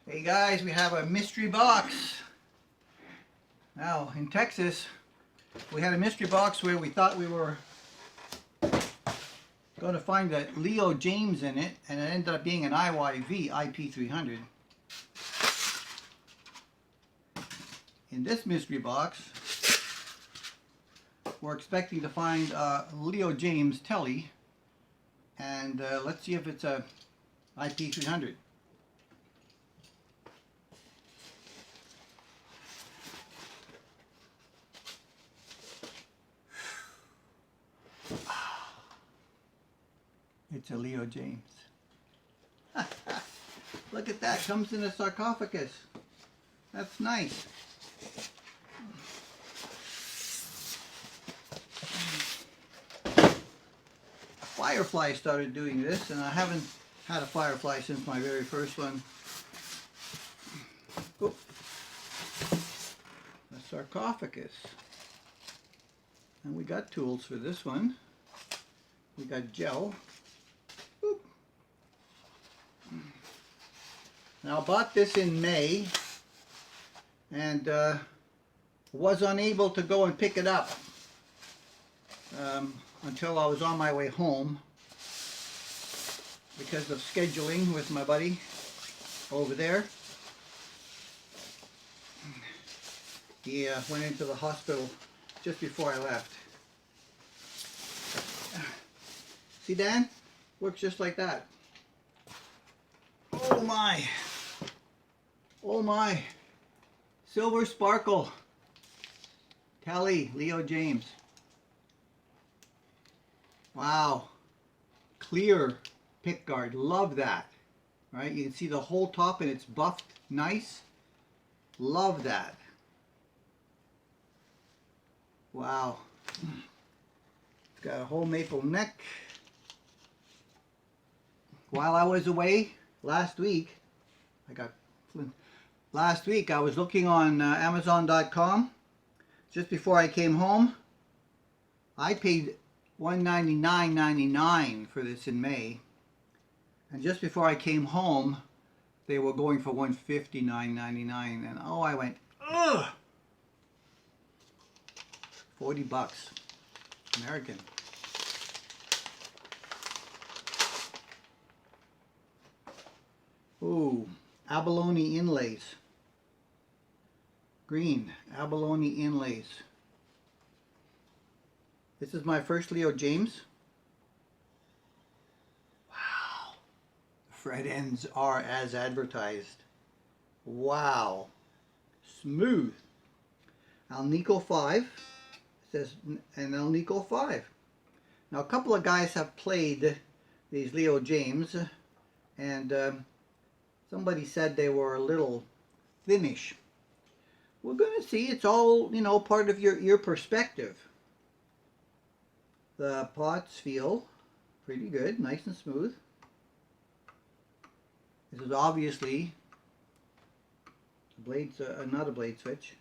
Hey guys, we have a mystery box. Now, in Texas, we had a mystery box where we thought we were going to find a Leo Jaymz in it, and it ended up being an IYV IP300. In this mystery box, we're expecting to find Leo Jaymz Tele, and let's see if it's a IP300. It's a Leo Jaymz. Look at that, comes in a sarcophagus. That's nice. A Firefly started doing this, and I haven't had a Firefly since my very first one. Oop. A sarcophagus. And we got tools for this one. We got gel. Now, I bought this in May and was unable to go and pick it up until I was on my way home because of scheduling with my buddy over there. He went into the hospital just before I left. See, Dan? Works just like that. Oh my! Oh my! Silver sparkle! Tele, Leo Jaymz. Wow! Clear pick guard. Love that. Right? You can see the whole top and it's buffed nice. Love that. Wow. It's got a whole maple neck. While I was away last week, I was looking on Amazon.com. Just before I came home, I paid $199.99 for this in May, and just before I came home, they were going for $159.99, and oh, I went, ugh! 40 bucks, American. Ooh, abalone inlays. Green, abalone inlays. This is my first Leo Jaymz. Wow. The fret ends are as advertised. Wow. Smooth. Alnico 5. It says an Alnico 5. Now a couple of guys have played these Leo Jaymz, and somebody said they were a little thinnish. We're going to see. It's all, you know, part of your perspective. The pots feel pretty good, nice and smooth. This is obviously blades, not a blade switch.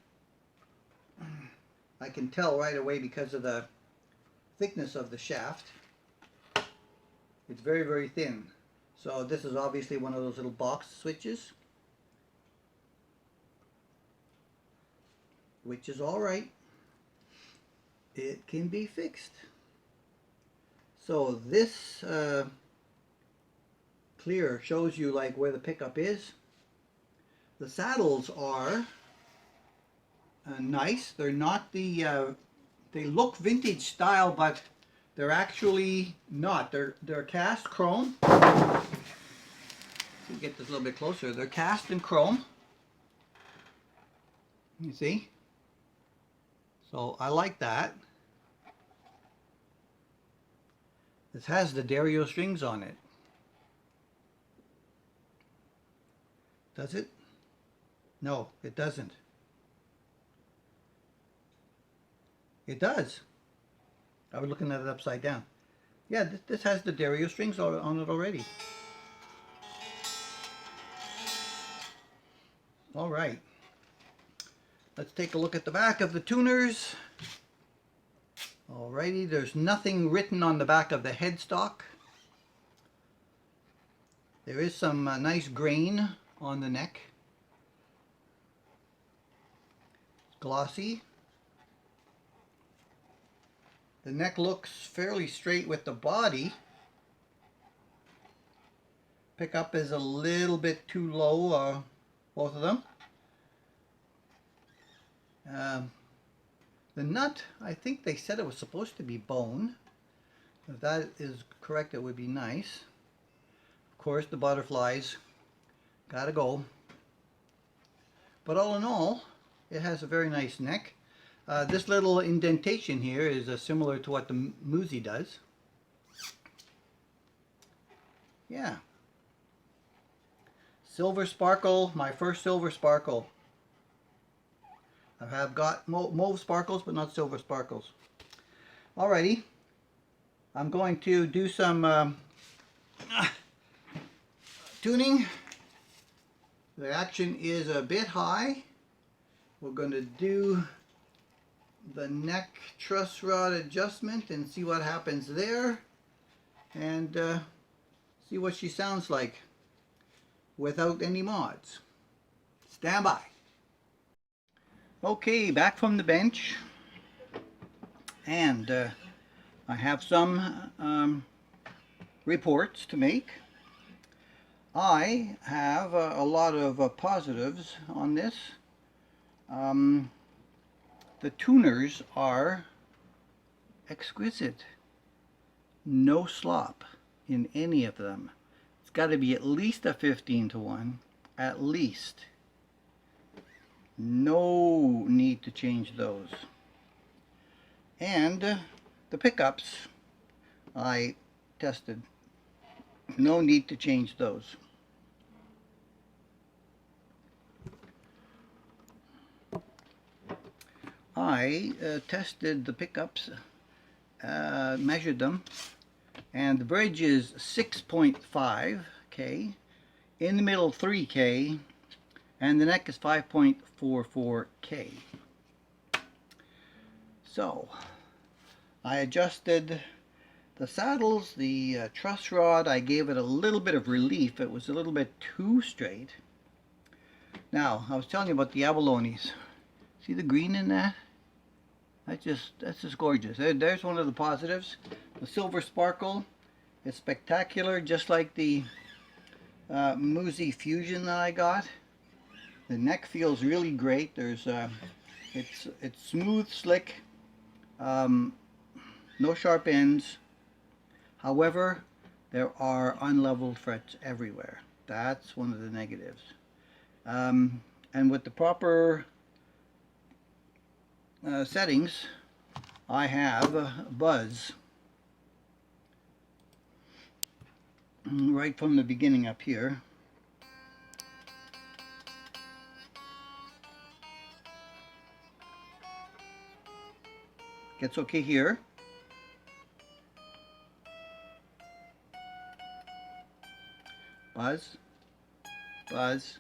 I can tell right away because of the thickness of the shaft. It's very, very thin. So this is obviously one of those little box switches, which is all right. It can be fixed. So this clear shows you like where the pickup is. The saddles are nice. They're not the they look vintage style, but they're actually not. They're cast chrome. Let's get this a little bit closer. They're cast in chrome. You see? So I like that. This has the Dario strings on it. Does it? No, it doesn't. It does. I was looking at it upside down. Yeah, this has the Dario strings on it already. All right. Let's take a look at the back of the tuners. Alrighty, there's nothing written on the back of the headstock. There is some nice grain on the neck. glossy. The neck looks fairly straight with the body. Pickup is a little bit too low, both of them. The nut, I think they said it was supposed to be bone. If that is correct, it would be nice. Of course, the butterflies gotta go. But all in all, it has a very nice neck. This little indentation here is similar to what the Muzi does. Yeah. Silver sparkle, my first silver sparkle. I have got mauve sparkles, but not silver sparkles. Alrighty. I'm going to do some tuning. The action is a bit high. We're going to do the neck truss rod adjustment and see what happens there, and see what she sounds like without any mods. Stand by. Okay, back from the bench, and I have some reports to make. I have a lot of positives on this. The tuners are exquisite. No slop in any of them. It's got to be at least a 15-to-1, at least. No need to change those. And the pickups I tested. No need to change those. I tested the pickups, measured them, and the bridge is 6.5K, in the middle 3K, and the neck is 5.44K. So, I adjusted the saddles, the truss rod. I gave it a little bit of relief. It was a little bit too straight. Now, I was telling you about the abalones. See the green in that? That's just gorgeous. There's one of the positives. The silver sparkle is spectacular, just like the Muzi Fusion that I got. The neck feels really great. There's it's smooth, slick, no sharp ends. However, there are unleveled frets everywhere. That's one of the negatives. And with the proper settings, I have buzz right from the beginning up here. Gets okay here. Buzz, buzz.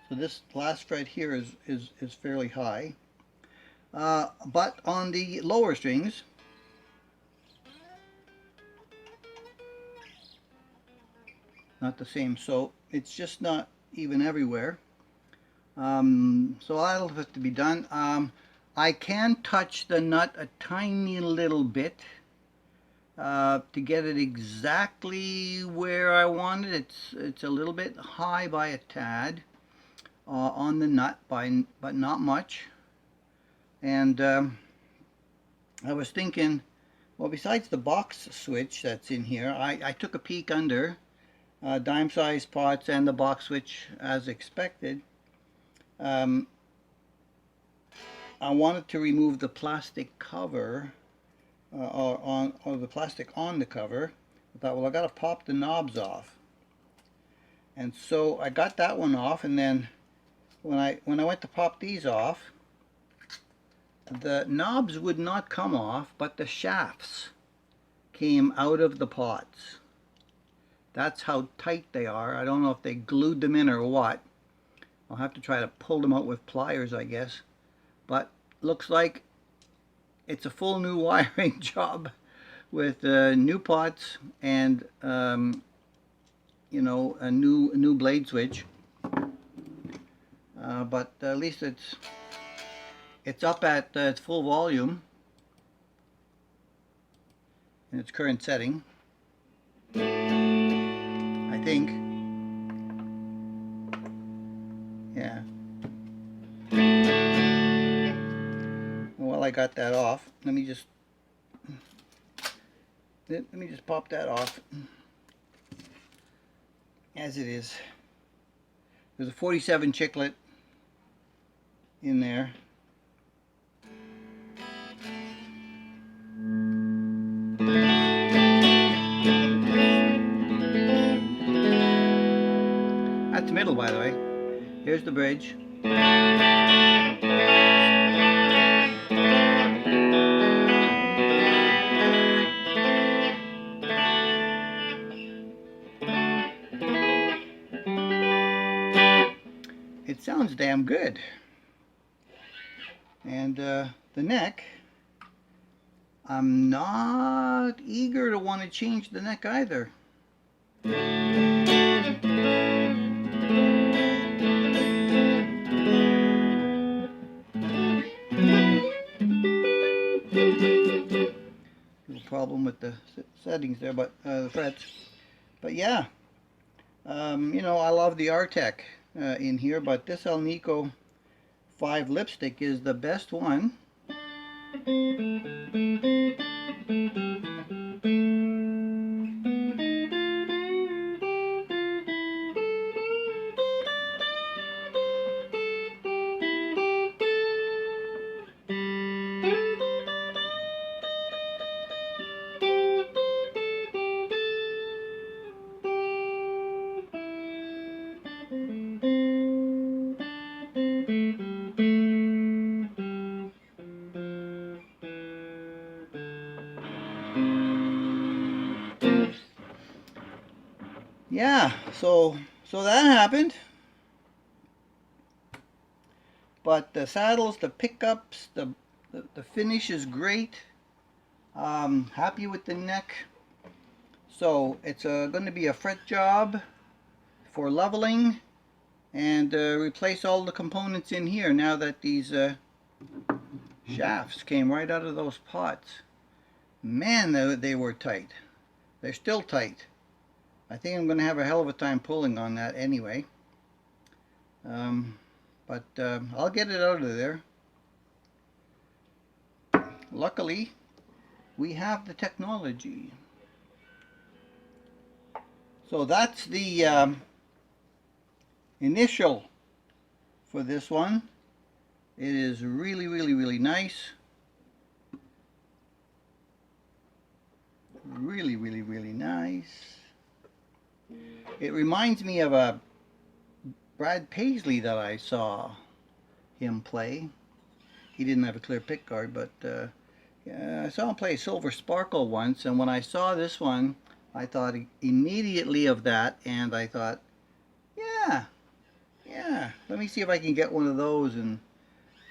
So this last fret here is fairly high. But on the lower strings, not the same. So it's just not even everywhere. So that'll have to be done. I can touch the nut a tiny little bit to get it exactly where I want it. It's a little bit high by a tad on the nut, but not much. And I was thinking, well, besides the box switch that's in here, I took a peek under dime size pots and the box switch as expected. I wanted to remove the plastic cover or the plastic on the cover. I thought, well, I got to pop the knobs off, and so I got that one off. And then when I went to pop these off, the knobs would not come off, but the shafts came out of the pots. That's how tight they are. I don't know if they glued them in or what. I'll have to try to pull them out with pliers, I guess. But looks like it's a full new wiring job with new pots and you know, a new blade switch. but at least it's up at its full volume in its current setting, I think. Yeah. Well, I got that off. Let me just pop that off as it is. There's a 47 chiclet in there. That's the middle, by the way. Here's the bridge. It sounds damn good. And the neck, I'm not eager to want to change the neck either. Little problem with the settings there, but the frets. But yeah, you know, I love the Artec in here, but this Alnico 5 lipstick is the best one. Yeah, so that happened. But the saddles, the pickups, the finish is great. Happy with the neck. So it's going to be a fret job for leveling and replace all the components in here now that these shafts came right out of those pots. Man, they were tight. They're still tight. I think I'm going to have a hell of a time pulling on that anyway. But I'll get it out of there. Luckily, we have the technology. So that's the initial for this one. It is really, really, really nice. Really, really, really nice. It reminds me of a Brad Paisley that I saw him play. He didn't have a clear pick guard, but yeah, I saw him play Silver Sparkle once, and when I saw this one, I thought immediately of that, and I thought, yeah, let me see if I can get one of those and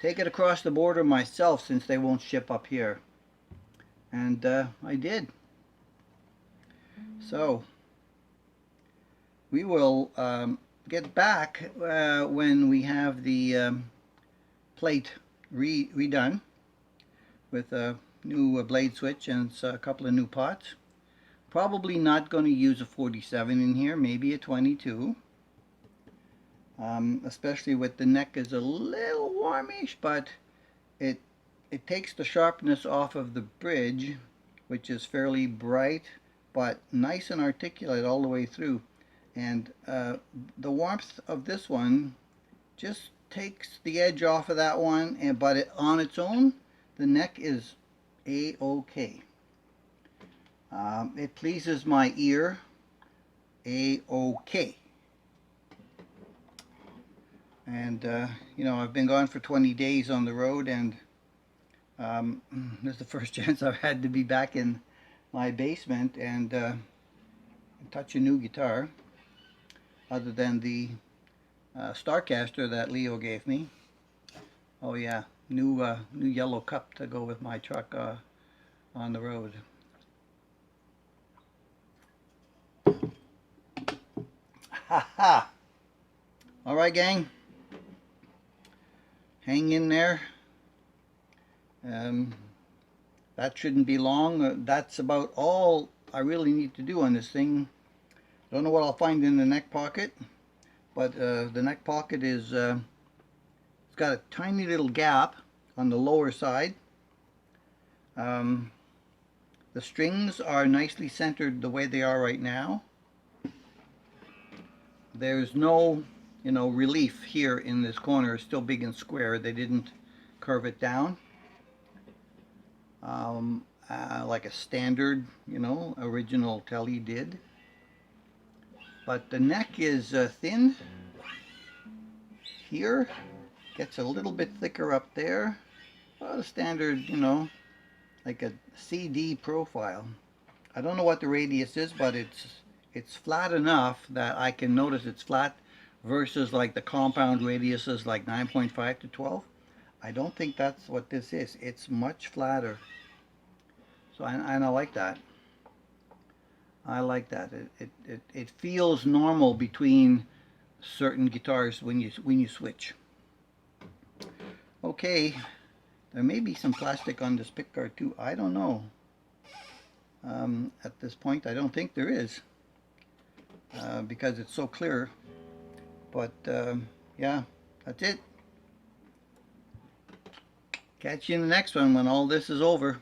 take it across the border myself, since they won't ship up here. And I did. So we will get back when we have the plate redone with a new blade switch and a couple of new pots. Probably not going to use a 47 in here, maybe a 22. Especially with the neck is a little warmish, but it takes the sharpness off of the bridge, which is fairly bright but nice and articulate all the way through. And the warmth of this one just takes the edge off of that one, but on its own, the neck is a-okay. It pleases my ear a-okay. And you know, I've been gone for 20 days on the road, and this is the first chance I've had to be back in my basement and touch a new guitar, other than the Starcaster that Leo gave me. Oh yeah, new yellow cup to go with my truck on the road. Ha ha! All right, gang. hang in there. That shouldn't be long. That's about all I really need to do on this thing. Don't know what I'll find in the neck pocket, but the neck pocket is it's got a tiny little gap on the lower side. The strings are nicely centered the way they are right now. There's no, relief here in this corner. It's still big and square. They didn't curve it down like a standard, original Tele did. But the neck is thin here. Gets a little bit thicker up there. Well, a standard, like a CD profile. I don't know what the radius is, but it's flat enough that I can notice it's flat versus like the compound radius is like 9.5 to 12. I don't think that's what this is. It's much flatter. So and I like that. I like that. It feels normal between certain guitars when you switch. Okay, there may be some plastic on this pickguard too. I don't know. At this point, I don't think there is because it's so clear. But yeah, that's it. Catch you in the next one when all this is over.